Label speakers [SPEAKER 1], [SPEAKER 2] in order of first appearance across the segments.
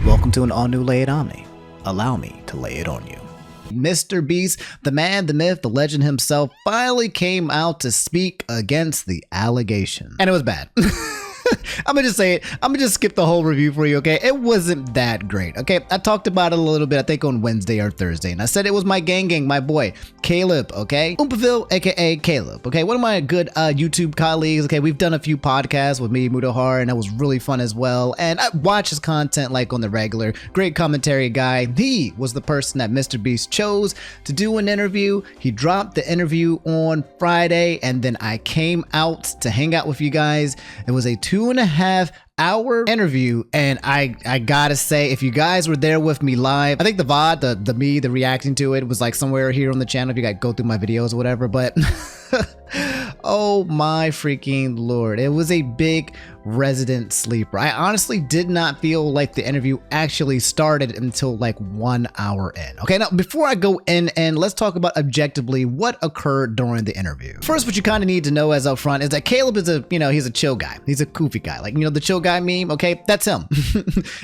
[SPEAKER 1] Welcome to an all-new Lay It On Me. Allow me to lay it on you. MrBeast, the man, the myth, the legend himself, finally came out to speak against the allegation. And it was bad. I'm gonna just say it. I'm gonna just skip the whole review for you, okay? It wasn't that great, okay? I talked about it a little bit, I think on Wednesday or Thursday, and I said it was my gang, my boy, Caleb, okay? Oompaville, aka Caleb, okay? One of my good YouTube colleagues, okay? We've done a few podcasts with me, Mudahar, and that was really fun as well. And I watch his content like on the regular. Great commentary guy. He was the person that MrBeast chose to do an interview. He dropped the interview on Friday, and then I came out to hang out with you guys. It was a 2.5-hour interview, and I gotta say, if you guys were there with me live, I think the VOD, the reacting to it was like somewhere here on the channel if you guys go through my videos or whatever, but oh my freaking lord, it was a big resident sleeper. I honestly did not feel like the interview actually started until like 1 hour in. Okay, now before I go in, and let's talk about objectively what occurred during the interview. First, what you kind of need to know as up front is that Caleb is he's a chill guy. He's a goofy guy. Like, the chill guy meme, okay? That's him.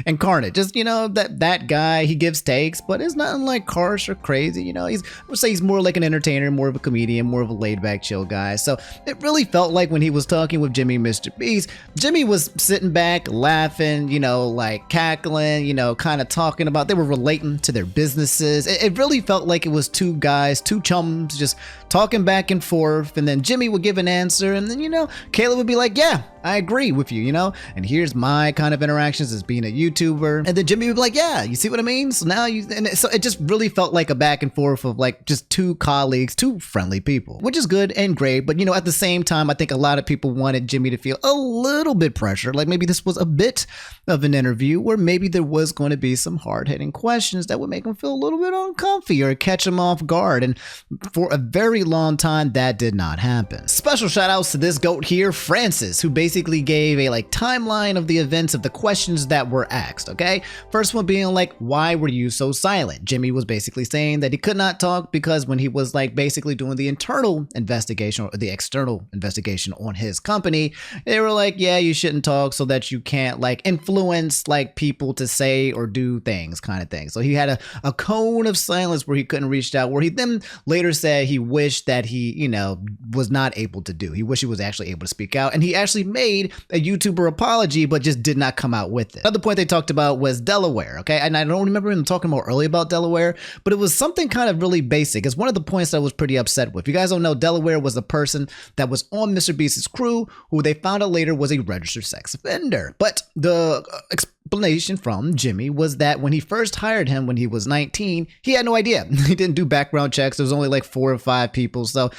[SPEAKER 1] Incarnate. Just, that guy, he gives takes, but it's nothing like harsh or crazy. I would say he's more like an entertainer, more of a comedian, more of a laid back chill guy. So it really felt like when he was talking with Jimmy, MrBeast, Jimmy was sitting back, laughing, like cackling, kind of talking about, they were relating to their businesses. It really felt like it was two guys, two chums, just talking back and forth. And then Jimmy would give an answer, and then, Caleb would be like, yeah, I agree with you, and here's my kind of interactions as being a YouTuber. And then Jimmy would be like, yeah, you see what I mean? So now so it just really felt like a back and forth of like just two colleagues, two friendly people, which is good and great. But, at the same time, I think a lot of people wanted Jimmy to feel a little bit pressure. Like maybe this was a bit of an interview where maybe there was going to be some hard-hitting questions that would make him feel a little bit uncomfy or catch him off guard. And for a very long time, that did not happen. Special shout outs to this goat here, Francis, who basically gave a timeline of the events of the questions that were asked, okay? First one being like, why were you so silent? Jimmy was basically saying that he could not talk because when he was basically doing the internal investigation or the external investigation on his company, they were like, yeah, you shouldn't talk so that you can't influence people to say or do things kind of thing. So he had a cone of silence where he couldn't reach out, where he then later said he wished that he, was not able to do. He wished he was actually able to speak out, and he actually made a YouTuber apology, but just did not come out with it. Another point they talked about was Delaware, okay? And I don't remember him talking more early about Delaware, but it was something kind of really basic. It's one of the points that I was pretty upset with. If you guys don't know, Delaware was the person that was on MrBeast's crew, who they found out later was a registered sex offender. But the explanation from Jimmy was that when he first hired him when he was 19, he had no idea. He didn't do background checks. There was only 4 or 5 people. So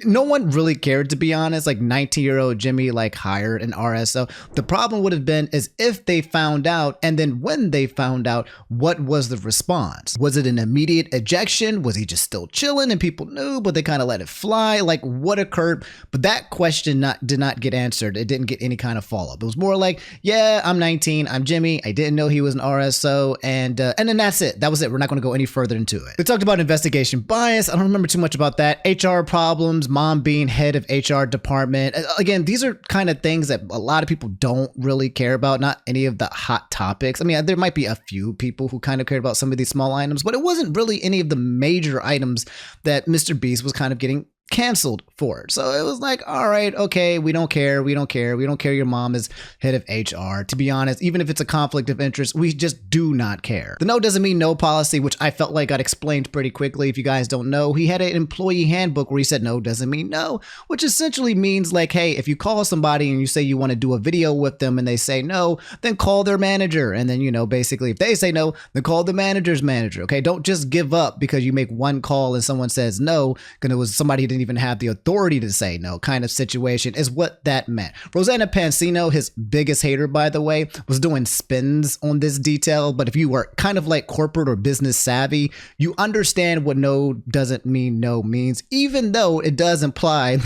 [SPEAKER 1] no one really cared, to be honest. 19-year-old Jimmy hired an RSO. The problem would have been is if they found out, and then when they found out, what was the response? Was it an immediate ejection? Was he just still chilling and people knew, but they kind of let it fly? What occurred? But that question did not get answered. It didn't get any kind of follow-up. It was more like, yeah, I'm 19, I'm Jimmy, I didn't know he was an RSO, and then that's it. That was it. We're not going to go any further into it. They talked about investigation bias. I don't remember too much about that. HR problems, mom being head of HR department. Again, these are kind of things that a lot of people don't really care about. Not any of the hot topics. I mean, there might be a few people who kind of cared about some of these small items, but it wasn't really any of the major items that MrBeast was kind of getting canceled for it. So it was like, all right, okay, we don't care your mom is head of HR. To be honest, even if it's a conflict of interest, we just do not care. The no doesn't mean no policy, which I felt like got explained pretty quickly. If you guys don't know, he had an employee handbook where he said no doesn't mean no, which essentially means hey, if you call somebody and you say you want to do a video with them and they say no, then call their manager. And then, basically if they say no, then call the manager's manager. Okay, don't just give up because you make one call and someone says no, because it was somebody who didn't even have the authority to say no kind of situation is what that meant. Rosanna Pansino, his biggest hater, by the way, was doing spins on this detail. But if you were kind of corporate or business savvy, you understand what no doesn't mean no means, even though it does imply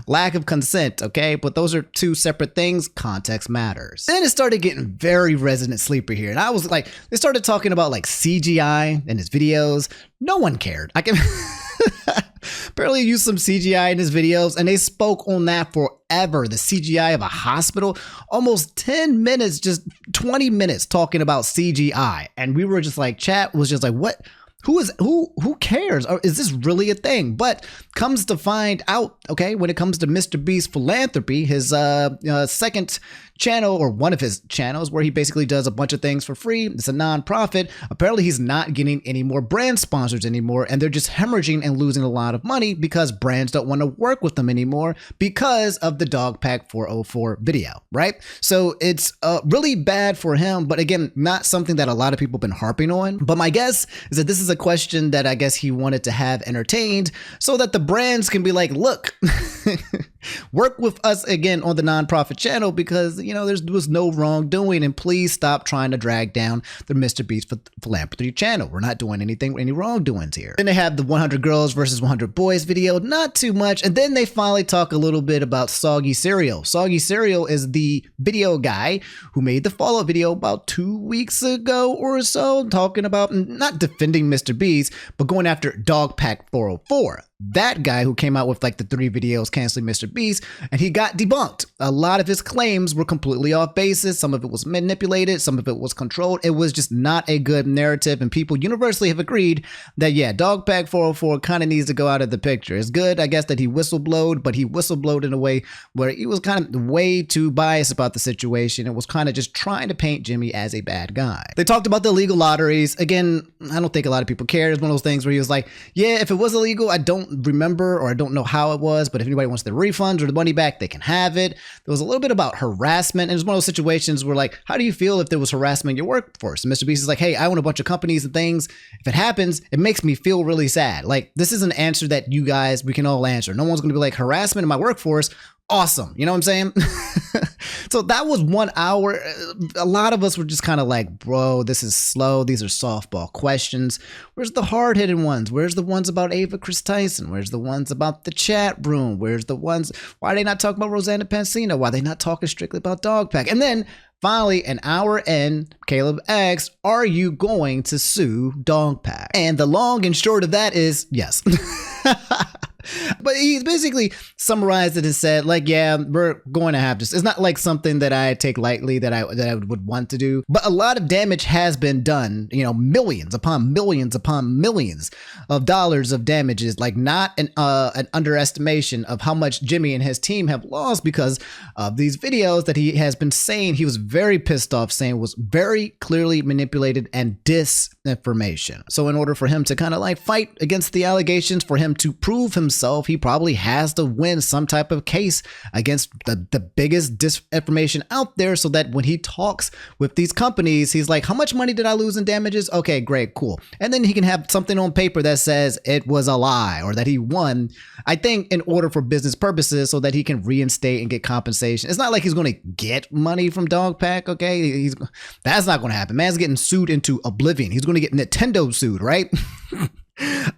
[SPEAKER 1] lack of consent. Okay, but those are two separate things. Context matters. Then it started getting very resident sleeper here, and I was they started talking about CGI in his videos. No one cared. I can Apparently he used some CGI in his videos, and they spoke on that forever. The CGI of a hospital, almost 10 minutes, just 20 minutes talking about CGI. And we were just like, chat was just like, what? Who cares? Or is this really a thing? But comes to find out, okay, when it comes to MrBeast Philanthropy, his second channel, or one of his channels, where he basically does a bunch of things for free. It's a non-profit. Apparently he's not getting any more brand sponsors anymore, and they're just hemorrhaging and losing a lot of money because brands don't want to work with them anymore because of the Dogpack 404 video, right? So it's really bad for him, but again, not something that a lot of people have been harping on. But my guess is that this is a question that I guess he wanted to have entertained so that the brands can be like, look, work with us again on the nonprofit channel, because there was no wrongdoing, and please stop trying to drag down the MrBeast Philanthropy channel. We're not doing any wrongdoings here. Then they have the 100 girls versus 100 boys video, not too much, and then they finally talk a little bit about Soggy Cereal. Soggy Cereal is the video guy who made the Fallout video about 2 weeks ago or so, talking about not defending MrBeast, but going after Dogpack 404. That guy who came out with like the 3 videos canceling MrBeast, and he got debunked. A lot of his claims were completely off basis. Some of it was manipulated, some of it was controlled. It was just not a good narrative, and people universally have agreed that, yeah, Dogpack 404 kind of needs to go out of the picture. It's good, I guess, that he whistleblowed, but he whistleblowed in a way where he was kind of way too biased about the situation and was kind of just trying to paint Jimmy as a bad guy. They talked about the illegal lotteries. Again, I don't think a lot of people care. It's one of those things where he was like, yeah, if it was illegal, I don't remember, or I don't know how it was, but if anybody wants the refunds or the money back, they can have it. There was a little bit about harassment, and it was one of those situations where, like, how do you feel if there was harassment in your workforce? And MrBeast is like, hey, I own a bunch of companies and things. If it happens, it makes me feel really sad. Like, this is an answer that we can all answer. No one's going to be like, harassment in my workforce, awesome. You know what I'm saying? So that was 1 hour. A lot of us were just kind of like, bro, this is slow. These are softball questions. Where's the hard-hitting ones? Where's the ones about Ava Chris Tyson? Where's the ones about the chat room? Where's the ones? Why are they not talking about Rosanna Pansino? Why are they not talking strictly about Dogpack? And then finally, an hour in, Caleb asks, are you going to sue Dogpack? And the long and short of that is yes. But he basically summarized it and said, like, yeah, we're going to have this. It's not like something that I take lightly, that I would want to do. But a lot of damage has been done, millions upon millions upon millions of dollars of damages, like not an underestimation of how much Jimmy and his team have lost because of these videos that he has been saying he was very pissed off, saying was very clearly manipulated and disinformation. So in order for him to kind of like fight against the allegations, for him to prove himself, he probably has to win some type of case against the biggest disinformation out there, so that when he talks with these companies, he's like, how much money did I lose in damages? Okay, great, cool. And then he can have something on paper that says it was a lie, or that he won, I think, in order for business purposes, so that he can reinstate and get compensation. It's not like he's going to get money from Dogpack, okay? That's not going to happen. Man's getting sued into oblivion. He's going to get Nintendo sued, right?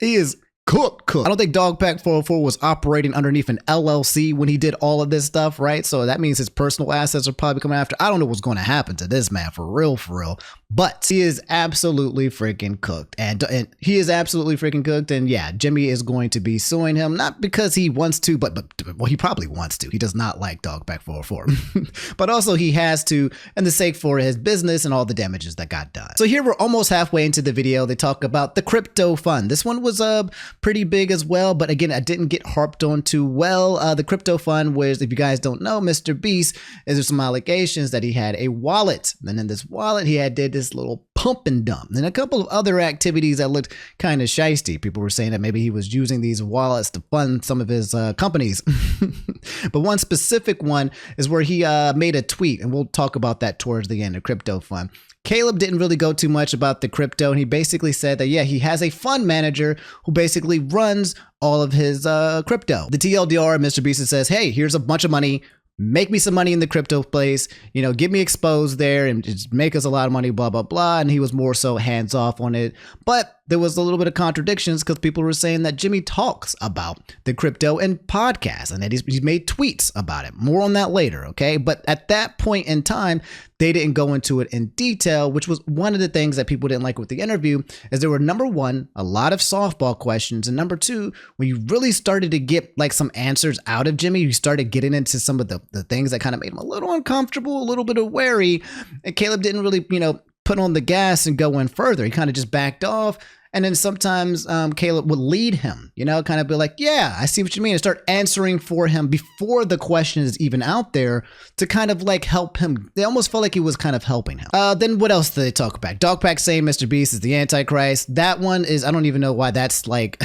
[SPEAKER 1] He is cooked. I don't think Dogpack 404 was operating underneath an LLC when he did all of this stuff, right? So that means his personal assets are probably coming after. I don't know what's going to happen to this man, for real. But he is absolutely freaking cooked. And he is absolutely freaking cooked. And yeah, Jimmy is going to be suing him, not because he wants to, but well, he probably wants to. He does not like Dogpack 404. But also he has to, and the sake for his business and all the damages that got done. So here we're almost halfway into the video. They talk about the crypto fund. This one was pretty big as well, but again, I didn't get harped on too well. The crypto fund was, if you guys don't know, MrBeast, there's some allegations that he had a wallet, and in this wallet he did this little pump and dump and a couple of other activities that looked kind of shisty. People were saying that maybe he was using these wallets to fund some of his companies. But one specific one is where he made a tweet, and we'll talk about that towards the end of crypto fund. Caleb didn't really go too much about the crypto, and he basically said that, yeah, he has a fund manager who basically runs all of his crypto. The TLDR, MrBeast says, hey, here's a bunch of money. Make me some money in the crypto place, get me exposed there and just make us a lot of money, blah, blah, blah. And he was more so hands off on it. But there was a little bit of contradictions because people were saying that Jimmy talks about the crypto in podcasts and that he's made tweets about it. More on that later, okay? But at that point in time, they didn't go into it in detail, which was one of the things that people didn't like with the interview, is there were, number one, a lot of softball questions, and number two, when you really started to get like some answers out of Jimmy, you started getting into some of the things that kind of made him a little uncomfortable, a little bit of wary, and Caleb didn't really, put on the gas and go in further. He kind of just backed off. And then sometimes Caleb would lead him, kind of be like, yeah, I see what you mean, and start answering for him before the question is even out there to kind of like help him. They almost felt like he was kind of helping him. Then what else did they talk about? Dogpack saying MrBeast is the Antichrist. That one is, I don't even know why that's like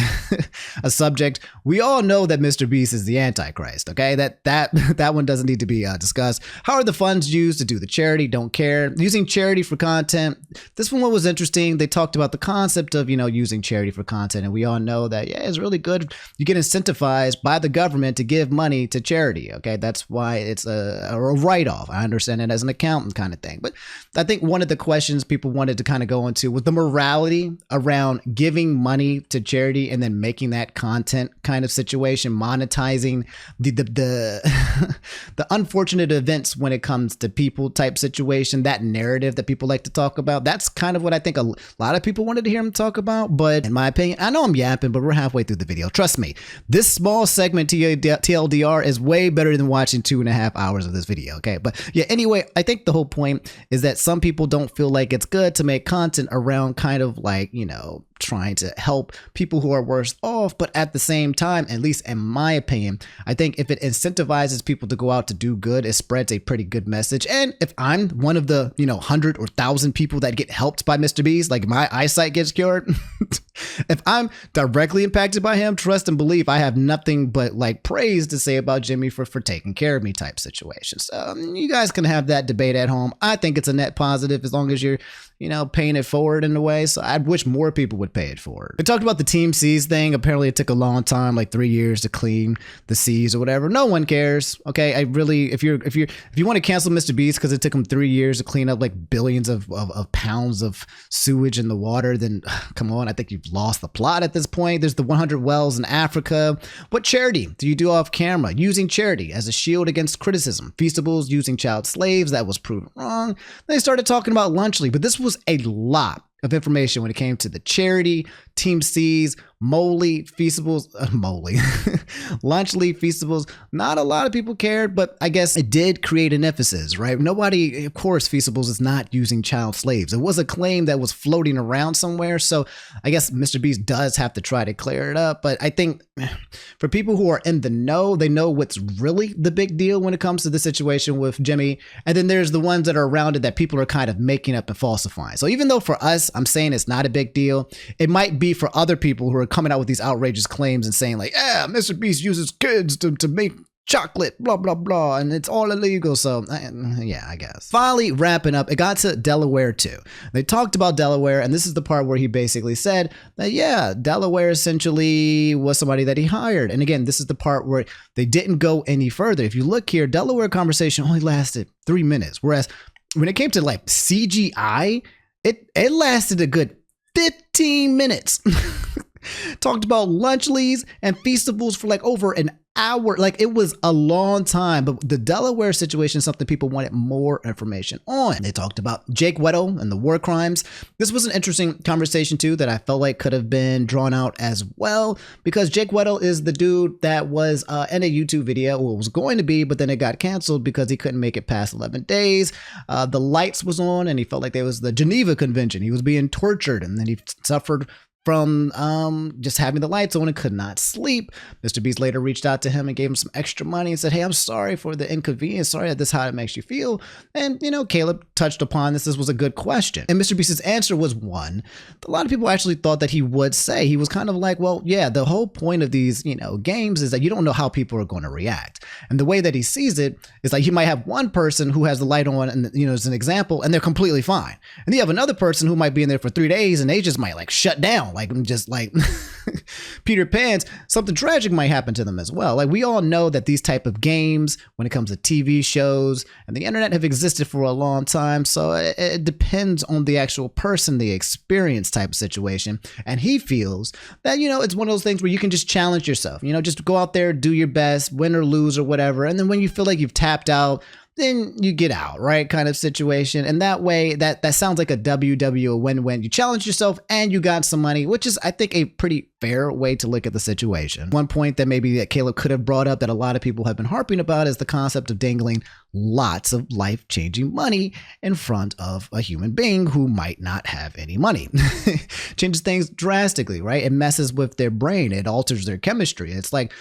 [SPEAKER 1] a subject. We all know that MrBeast is the Antichrist, okay? That one doesn't need to be discussed. How are the funds used to do the charity? Don't care. Using charity for content. This one was interesting. They talked about the concept of, using charity for content. And we all know that, yeah, it's really good. You get incentivized by the government to give money to charity. Okay. That's why it's a write-off. I understand it as an accountant kind of thing. But I think one of the questions people wanted to kind of go into was the morality around giving money to charity and then making that content kind of situation, monetizing the unfortunate events when it comes to people type situation, that narrative that people like to talk about. That's kind of what I think a lot of people wanted to hear him talk about. But in my opinion, I know I'm yapping, but we're halfway through the video. Trust me, this small segment TLDR is way better than watching 2.5 hours of this video. Okay. But yeah, anyway, I think the whole point is that some people don't feel like it's good to make content around kind of like, trying to help people who are worse off. But at the same time, at least in my opinion, I think if it incentivizes people to go out to do good, it spreads a pretty good message. And if I'm one of the, 100 or 1,000 people that get helped by MrBeast, like my eyesight gets cured, if I'm directly impacted by him, trust and believe I have nothing but like praise to say about Jimmy for taking care of me type situation. So you guys can have that debate at home. I think it's a net positive as long as you're, paying it forward in a way. So I wish more people would pay it forward. We talked about the Team Seas thing. Apparently it took a long time, like 3 years to clean the seas or whatever. No one cares. Okay. I really, if you want to cancel MrBeast because it took him 3 years to clean up like billions of pounds of sewage in the water, then come on. I think you've lost the plot at this point. There's the 100 wells in Africa. What charity do you do off camera? Using charity as a shield against criticism. Feastables using child slaves. That was proven wrong. Then they started talking about Lunchly, but this was a lot of information when it came to the charity, Team C's, Moley, Feastables, Lunchly, Feastables. Not a lot of people cared, but I guess it did create an emphasis, right? Nobody, of course, Feastables is not using child slaves. It was a claim that was floating around somewhere. So I guess MrBeast does have to try to clear it up. But I think for people who are in the know, they know what's really the big deal when it comes to the situation with Jimmy. And then there's the ones that are around it that people are kind of making up and falsifying. So even though for us, I'm saying it's not a big deal, it might be for other people who are coming out with these outrageous claims and saying like, yeah, MrBeast uses kids to make chocolate, blah, blah, blah, and it's all illegal. So yeah, I guess. Finally, wrapping up, it got to Delaware too. They talked about Delaware, and this is the part where he basically said that, yeah, Delaware essentially was somebody that he hired. And again, this is the part where they didn't go any further. If you look here, Delaware conversation only lasted 3 minutes, whereas when it came to like CGI, it lasted a good 15 minutes. Talked about Lunchlys and Feastables for like over an hour. Like it was a long time, but the Delaware situation is something people wanted more information on. They talked about Jake Weddle and the war crimes. This was an interesting conversation too that I felt like could have been drawn out as well, because Jake Weddle is the dude that was in a YouTube video, or was going to be, but then it got canceled because he couldn't make it past 11 days. The lights was on and he felt like there was the Geneva Convention. He was being tortured and then he suffered from just having the lights on and could not sleep. MrBeast later reached out to him and gave him some extra money and said, hey, I'm sorry for the inconvenience. Sorry that this is how it makes you feel. And, Caleb touched upon this. This was a good question. And MrBeast's answer was one a lot of people actually thought that he would say. He was kind of like, well, yeah, the whole point of these, games is that you don't know how people are going to react. And the way that he sees it is like you might have one person who has the light on and, as an example, and they're completely fine. And you have another person who might be in there for 3 days and they just might like shut down down. Like, I'm just like Peter Pan's, something tragic might happen to them as well. Like, we all know that these type of games, when it comes to TV shows and the internet, have existed for a long time. So it depends on the actual person, the experience type of situation. And he feels that, you know, it's one of those things where you can just challenge yourself, you know, just go out there, do your best, win or lose or whatever. And then when you feel like you've tapped out, then you get out, right? Kind of situation. And that way, that sounds like a WW, a win-win. You challenge yourself and you got some money, which is, I think, a pretty fair way to look at the situation. One point that maybe that Caleb could have brought up that a lot of people have been harping about is the concept of dangling lots of life-changing money in front of a human being who might not have any money. Changes things drastically, right? It messes with their brain. It alters their chemistry. It's like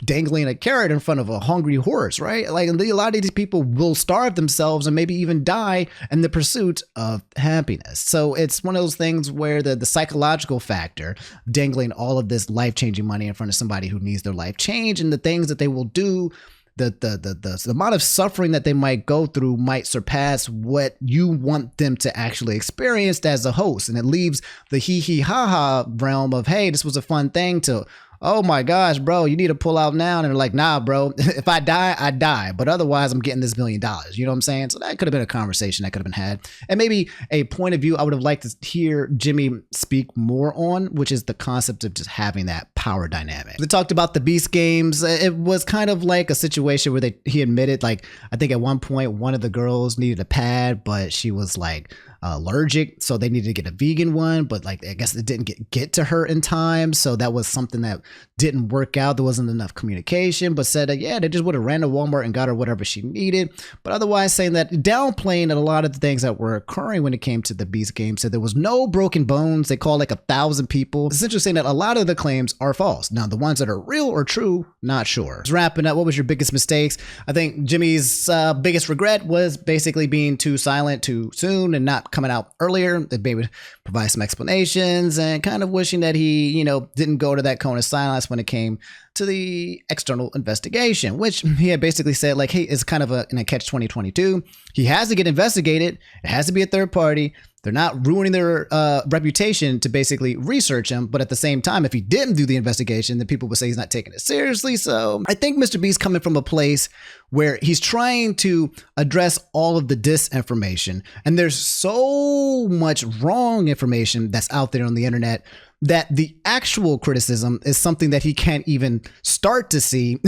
[SPEAKER 1] dangling a carrot in front of a hungry horse, right? Like, a lot of these people will starve themselves and maybe even die in the pursuit of happiness. So it's one of those things where the psychological factor, dangling all of this life-changing money in front of somebody who needs their life change, and the things that they will do, the amount of suffering that they might go through might surpass what you want them to actually experience as a host. And it leaves the hee ha ha realm of, hey, this was a fun thing, to, oh my gosh, bro, you need to pull out now. And they're like, nah, bro, if I die, I die. But otherwise, I'm getting this $1 million. You know what I'm saying? So that could have been a conversation that could have been had. And maybe a point of view I would have liked to hear Jimmy speak more on, which is the concept of just having that power dynamic. They talked about the Beast games. It was kind of like a situation where he admitted, like, I think at one point, one of the girls needed a pad, but she was like allergic, so they needed to get a vegan one, but like, I guess it didn't get to her in time, so that was something that didn't work out. There wasn't enough communication, but said that, yeah, they just would have ran to Walmart and got her whatever she needed. But otherwise, saying that, downplaying a lot of the things that were occurring when it came to the Beast game, said there was no broken bones. They called like 1,000 people, essentially saying that a lot of the claims are false. Now, the ones that are real or true, not sure. Just wrapping up, what was your biggest mistakes? I think Jimmy's biggest regret was basically being too silent too soon and not coming out earlier. That maybe provide some explanations, and kind of wishing that he, you know, didn't go to that cone of silence when it came to the external investigation, which he had basically said, like, hey, it's kind of in a catch 2022. He has to get investigated. It has to be a third party. They're not ruining their reputation to basically research him. But at the same time, if he didn't do the investigation, then people would say he's not taking it seriously. So I think MrBeast coming from a place where he's trying to address all of the disinformation. And there's so much wrong information that's out there on the internet that the actual criticism is something that he can't even start to see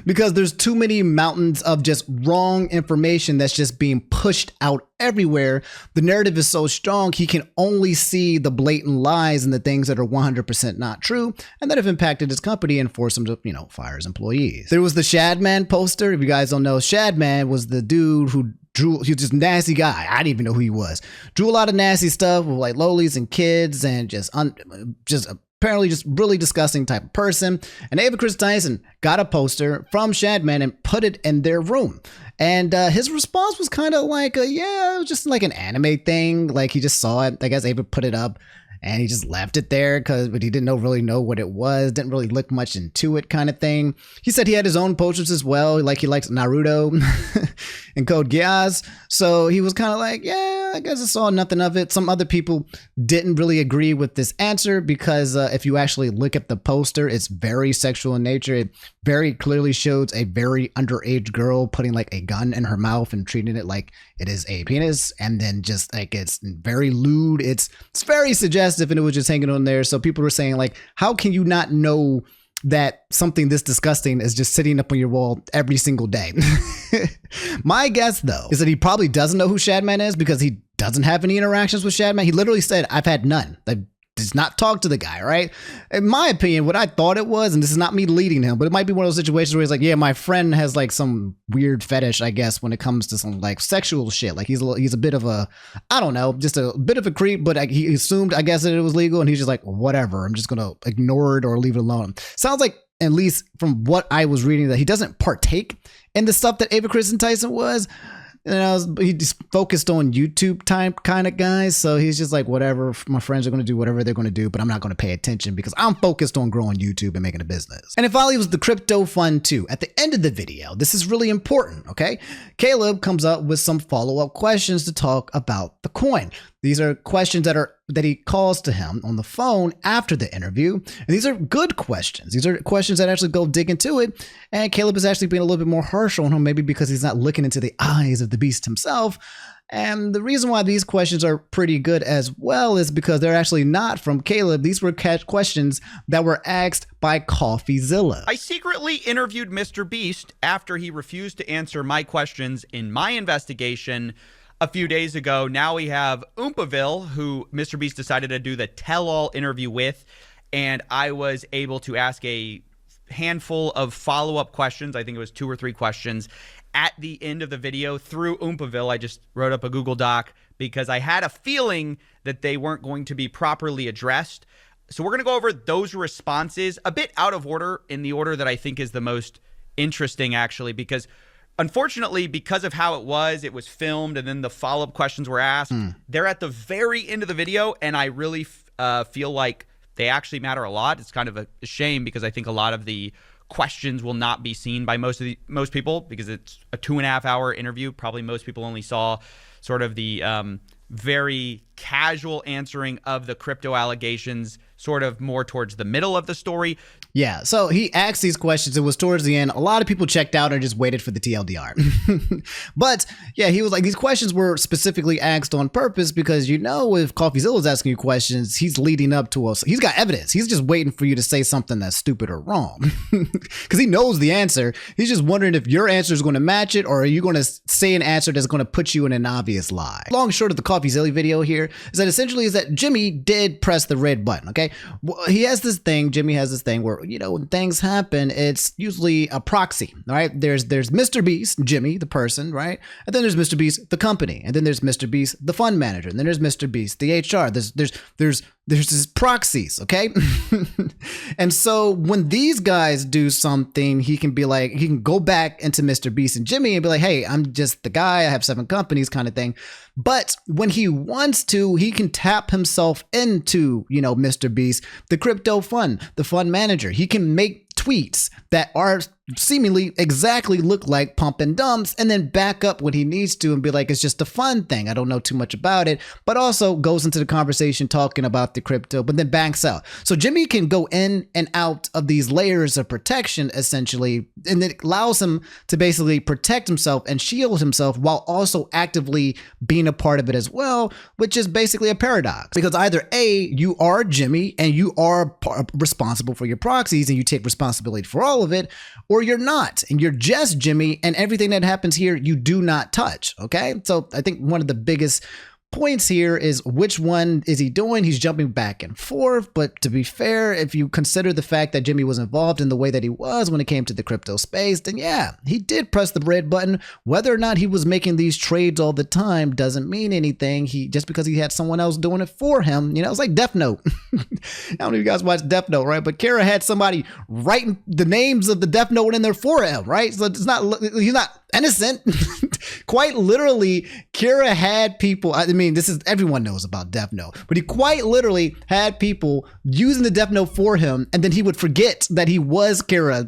[SPEAKER 1] because there's too many mountains of just wrong information that's just being pushed out everywhere. The narrative is so strong, he can only see the blatant lies and the things that are 100% not true and that have impacted his company and forced him to, you know, fire his employees. There was the Shadman poster. If you guys don't know, Shadman was the dude who drew, he was just a nasty guy. I didn't even know who he was. Drew a lot of nasty stuff with like lolies and kids and just apparently just really disgusting type of person. And Ava Chris Tyson got a poster from Shadman and put it in their room. And his response was kind of like, yeah, it was just like an anime thing. Like, he just saw it. I guess Ava put it up and he just left it there but he didn't really know what it was. Didn't really look much into it, kind of thing. He said he had his own posters as well. Like, he likes Naruto and Code Geass. So he was kind of like, yeah, I guess I saw nothing of it. Some other people didn't really agree with this answer because if you actually look at the poster, it's very sexual in nature. It very clearly shows a very underage girl putting like a gun in her mouth and treating it like it is a penis. And then just like, it's very lewd. It's very suggestive, and it was just hanging on there. So people were saying, like, how can you not know that something this disgusting is just sitting up on your wall every single day? My guess, though, is that he probably doesn't know who Shadman is because he doesn't have any interactions with Shadman. He literally said, I've had none. Like, does not talk to the guy, right? In my opinion, what I thought it was, and this is not me leading him, but it might be one of those situations where he's like, yeah, my friend has like some weird fetish, I guess, when it comes to some like sexual shit. Like, he's a bit of a, I don't know, just a bit of a creep, but he assumed, I guess, that it was legal, and he's just like, whatever, I'm just gonna ignore it or leave it alone. Sounds like, at least from what I was reading, that he doesn't partake in the stuff that Ava Chris Tyson was. And he just focused on YouTube type kind of guys. So he's just like, whatever, my friends are going to do whatever they're going to do, but I'm not going to pay attention because I'm focused on growing YouTube and making a business. And then finally was the crypto fund too. At the end of the video, this is really important, okay? Caleb comes up with some follow-up questions to talk about the coin. These are questions that he calls to him on the phone after the interview. And these are good questions. These are questions that actually go dig into it. And Caleb is actually being a little bit more harsh on him, maybe because he's not looking into the eyes of the beast himself. And the reason why these questions are pretty good as well is because they're actually not from Caleb. These were questions that were asked by CoffeeZilla.
[SPEAKER 2] I secretly interviewed MrBeast after he refused to answer my questions in my investigation a few days ago. Now we have Oompaville, who MrBeast decided to do the tell-all interview with, and I was able to ask a handful of follow-up questions. I think it was 2 or 3 questions at the end of the video through Oompaville. I just wrote up a Google Doc because I had a feeling that they weren't going to be properly addressed. So we're going to go over those responses a bit out of order, in the order that I think is the most interesting, actually, because unfortunately, because of how it was filmed and then the follow-up questions were asked, they're at the very end of the video, and I really feel like they actually matter a lot. It's kind of a shame because I think a lot of the questions will not be seen by most people because it's a 2.5-hour interview. Probably most people only saw sort of the very casual answering of the crypto allegations, sort of more towards the middle of the story.
[SPEAKER 1] Yeah, so he asked these questions. It was towards the end. A lot of people checked out and just waited for the TLDR. But yeah, he was like, these questions were specifically asked on purpose because, you know, if CoffeeZilla is asking you questions, he's leading up to us. He's got evidence. He's just waiting for you to say something that's stupid or wrong because he knows the answer. He's just wondering if your answer is going to match it, or are you going to say an answer that's going to put you in an obvious lie. Long and short of the CoffeeZilla video here is that essentially is that Jimmy did press the red button. Okay, well, he has this thing. Jimmy has this thing where, you know, when things happen, it's usually a proxy, right? There's MrBeast, Jimmy, the person, right? And then there's MrBeast, the company, and then there's MrBeast, the fund manager, and then there's MrBeast, the HR. There's these proxies, okay? And so when these guys do something, he can go back into MrBeast and Jimmy and be like, hey, I'm just the guy, I have 7 companies kind of thing. But when he wants to, he can tap himself into, you know, MrBeast, the crypto fund, the fund manager. He can make tweets that are seemingly exactly look like pump and dumps, and then back up when he needs to and be like, it's just a fun thing. I don't know too much about it, but also goes into the conversation talking about the crypto, but then backs out. So Jimmy can go in and out of these layers of protection, essentially, and it allows him to basically protect himself and shield himself while also actively being a part of it as well, which is basically a paradox. Because either A, you are Jimmy and you are responsible for your proxies and you take responsibility for all of it, or you're not, and you're just Jimmy, and everything that happens here, you do not touch, okay? So I think one of the biggest points here is which one is he doing? He's jumping back and forth, but to be fair, if you consider the fact that Jimmy was involved in the way that he was when it came to the crypto space, then yeah, he did press the red button. Whether or not he was making these trades all the time doesn't mean anything. Just because he had someone else doing it for him, you know, it's like Death Note. I don't know if you guys watch Death Note, right? But Kara had somebody writing the names of the Death Note in there for him, right? So he's not innocent. Quite literally, Kira had people, I mean, everyone knows about Death Note, but he quite literally had people using the Death Note for him, and then he would forget that he was Kira.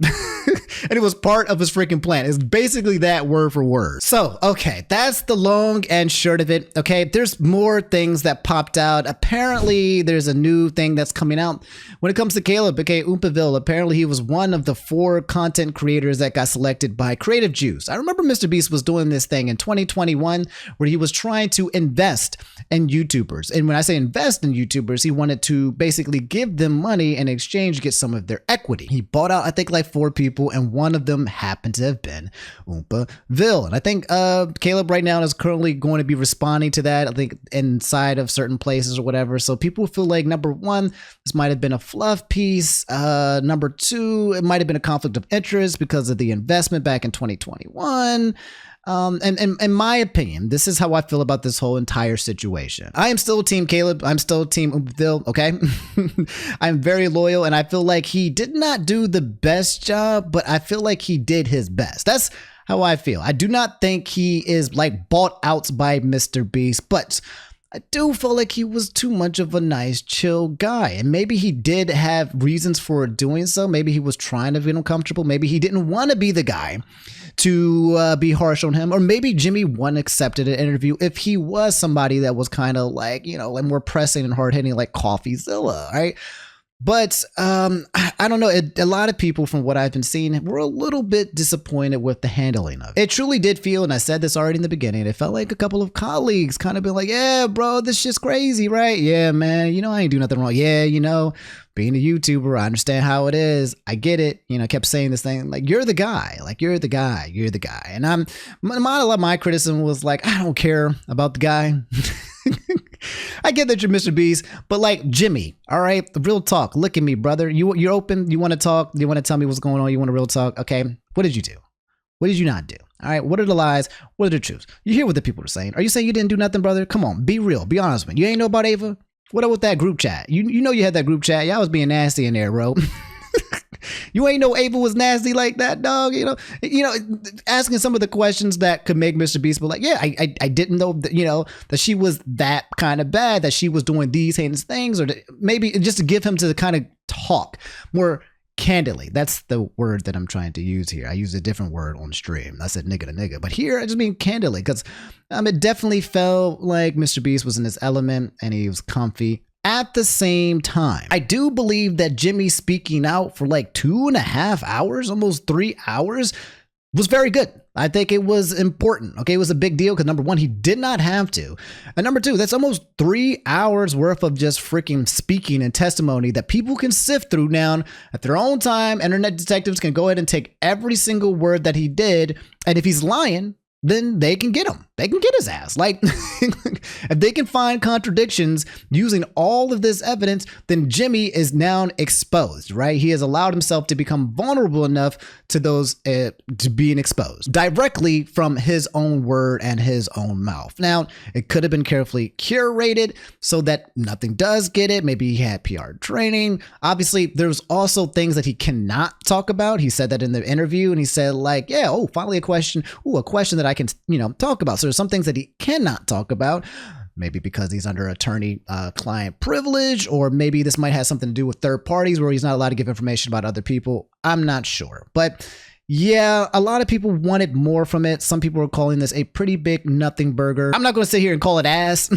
[SPEAKER 1] And it was part of his freaking plan. It's basically that word for word. So, okay, that's the long and short of it. Okay, there's more things that popped out. Apparently, there's a new thing that's coming out when it comes to Caleb, okay, Oompaville. Apparently, he was one of the 4 content creators that got selected by Creative Juice. I remember MrBeast was doing this thing in 2021 where he was trying to invest in YouTubers. And when I say invest in YouTubers, he wanted to basically give them money in exchange to get some of their equity. He bought out, I think, like 4 people, and one of them happened to have been Oompaville. And I think Caleb right now is currently going to be responding to that, I think, inside of certain places or whatever. So people feel like, number 1, this might have been a fluff piece. Number 2, it might have been a conflict of interest because of the investment back in 2021. And in my opinion, this is how I feel about this whole entire situation. I am still Team Caleb. I'm still Team Oompaville, okay? I'm very loyal, and I feel like he did not do the best job, but I feel like he did his best. That's how I feel. I do not think he is like bought out by MrBeast, but I do feel like he was too much of a nice, chill guy. And maybe he did have reasons for doing so. Maybe he was trying to be uncomfortable. Maybe he didn't want to be the guy to be harsh on him. Or maybe Jimmy wouldn't accepted an interview if he was somebody that was kind of like, like more pressing and hard hitting like CoffeeZilla, right? But I don't know. A lot of people from what I've been seeing were a little bit disappointed with the handling of it. It truly did feel, and I said this already in the beginning, it felt like a couple of colleagues kind of been like, yeah, bro, this shit's crazy, right? Yeah, man, I ain't do nothing wrong. Yeah, being a YouTuber, I understand how it is. I get it. Kept saying this thing like, you're the guy. Like, you're the guy. You're the guy. And a lot of my criticism was like, I don't care about the guy. I get that you're MrBeast, but like Jimmy, all right, the real talk. Look at me, brother. You're open. You want to talk. You want to tell me what's going on. You want a real talk. Okay. What did you do? What did you not do? All right. What are the lies? What are the truths? You hear what the people are saying. Are you saying you didn't do nothing, brother? Come on. Be real. Be honest with me. You ain't know about Ava? What up with that group chat? You know you had that group chat. Y'all was being nasty in there, bro. You ain't know Ava was nasty like that, dog. Asking some of the questions that could make MrBeast be like, yeah, I didn't know that, that she was that kind of bad, that she was doing these heinous things, or maybe just to give him to kind of talk more candidly. That's the word that I'm trying to use here. I use a different word on stream. I said nigga to nigga, but here I just mean candidly, because it definitely felt like MrBeast was in his element and he was comfy. At the same time, I do believe that Jimmy speaking out for like 2.5 hours, almost 3 hours, was very good. I think it was important. Okay, it was a big deal because number one, he did not have to. And number two, that's almost 3 hours worth of just freaking speaking and testimony that people can sift through now at their own time. Internet detectives can go ahead and take every single word that he did. And if he's lying, then they can get him. They can get his ass. Like, if they can find contradictions using all of this evidence, then Jimmy is now exposed, right? He has allowed himself to become vulnerable enough to those to being exposed directly from his own word and his own mouth. Now, it could have been carefully curated so that nothing does get it. Maybe he had PR training. Obviously, there's also things that he cannot talk about. He said that in the interview, and he said like, yeah, oh, finally a question that I can, talk about. So there's some things that he cannot talk about, maybe because he's under attorney-client privilege, or maybe this might have something to do with third parties where he's not allowed to give information about other people. I'm not sure. But yeah, a lot of people wanted more from it. Some people were calling this a pretty big nothing burger. I'm not going to sit here and call it ass.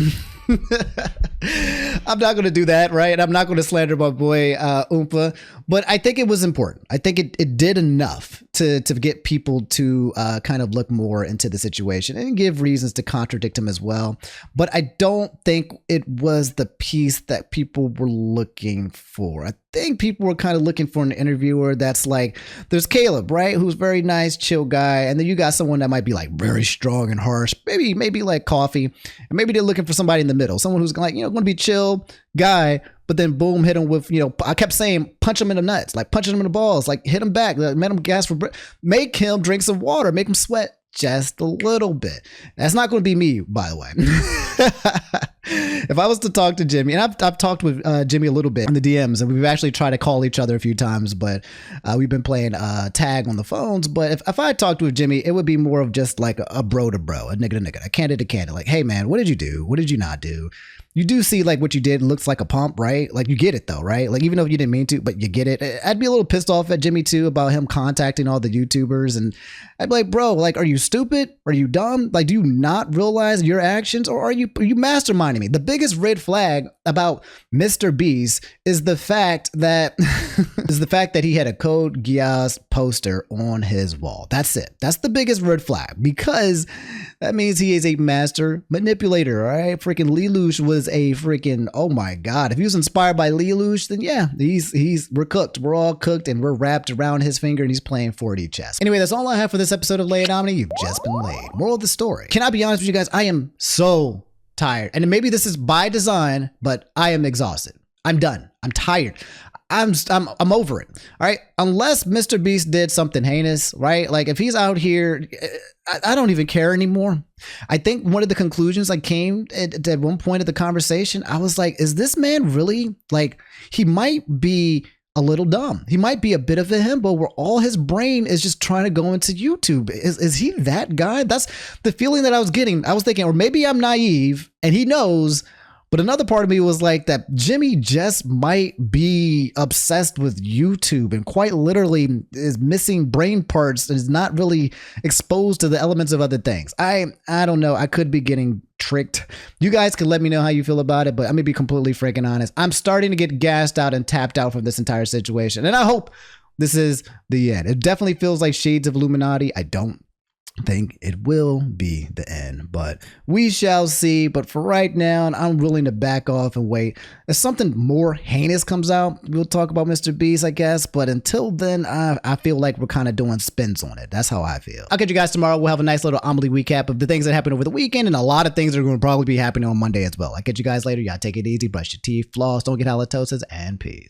[SPEAKER 1] I'm not going to do that, right? I'm not going to slander my boy Oompa, but I think it was important. I think it did enough to get people to kind of look more into the situation and give reasons to contradict him as well. But I don't think it was the piece that people were looking for. I think people were kind of looking for an interviewer that's like, there's Caleb, right? Who's very nice, chill guy. And then you got someone that might be like very strong and harsh, maybe like Coffee. And maybe they're looking for somebody in the middle, someone who's like, going to be chill guy, but then boom, hit him with, I kept saying, punch him in the nuts, like punching him in the balls, like hit him back, let him gas for, make him drink some water, make him sweat just a little bit. That's not going to be me, by the way. If I was to talk to Jimmy, and I've talked with Jimmy a little bit in the DMs, and we've actually tried to call each other a few times, but we've been playing tag on the phones. But if I talked with Jimmy, it would be more of just like a bro to bro, a nigga to nigga, a candid to candid. Like, hey man, what did you do? What did you not do? You do see like what you did looks like a pump, right? Like you get it though, right? Like even though you didn't mean to, but you get it. I'd be a little pissed off at Jimmy too about him contacting all the YouTubers, and I'd be like, bro, like, are you stupid? Are you dumb? Like, do you not realize your actions, or are you masterminding me? The biggest red flag about MrBeast is the fact that he had a Code Geass poster on his wall. That's it. That's the biggest red flag, because that means he is a master manipulator. All right, freaking Lelouch was a freaking, oh my god, if he was inspired by Lelouch, then yeah, we're cooked. We're all cooked, and we're wrapped around his finger, and he's playing 4D chess. Anyway, that's all I have for this episode of Lay It On Me. You've just been laid. Moral of the story: can I be honest with you guys? I am so tired, and maybe this is by design, but I am exhausted. I'm done. I'm tired. I'm over it. All right. Unless MrBeast did something heinous, right? Like if he's out here, I don't even care anymore. I think one of the conclusions I came at one point of the conversation, I was like, is this man really, like, he might be a little dumb. He might be a bit of a himbo where all his brain is just trying to go into YouTube. Is he that guy? That's the feeling that I was getting. I was thinking, or maybe I'm naive and he knows. But another part of me was like that Jimmy just might be obsessed with YouTube and quite literally is missing brain parts and is not really exposed to the elements of other things. I don't know. I could be getting tricked. You guys can let me know how you feel about it, but I'm gonna be completely freaking honest. I'm starting to get gassed out and tapped out from this entire situation. And I hope this is the end. It definitely feels like shades of Illuminati. I don't think it will be the end, but we shall see. But for right now, I'm willing to back off and wait. If something more heinous comes out, we'll talk about MrBeast, I guess. But until then, I feel like we're kind of doing spins on it. That's how I feel. I'll catch you guys tomorrow. We'll have a nice little Amelie recap of the things that happened over the weekend and a lot of things that are going to probably be happening on Monday as well. I'll catch you guys later. Y'all take it easy, brush your teeth, floss, don't get halitosis, and peace.